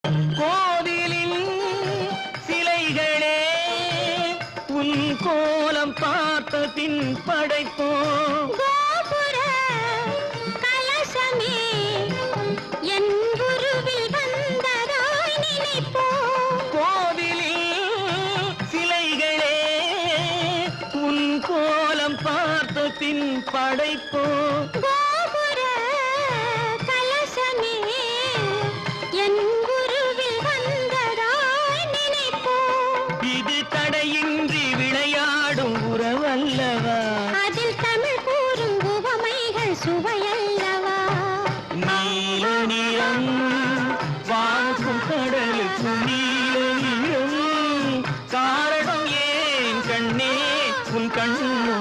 கோவிலின் சிலைகளே உன் கோலம் பார்த்த பின் படைப்போம். கோபுர கலசமே என் குருவில் வந்ததாய் நினைப்போம். கோவிலில் சிலைகளே உன் கோலம் பார்த்த பின் படைப்போம். கோபுர கலசமே என் குருவில் வந்ததாய் நினைப்போம். இது தடையின்றி விளையாடும் உறவல்லவா, அதில் தமிழ் கூறும் உவமைகள் சுவையல்லவா. நீல நிறம் வாக்கும் கடலுக்கு நீல நிறம் காரணம் ஏன் கண்ணே உன் கண்ணு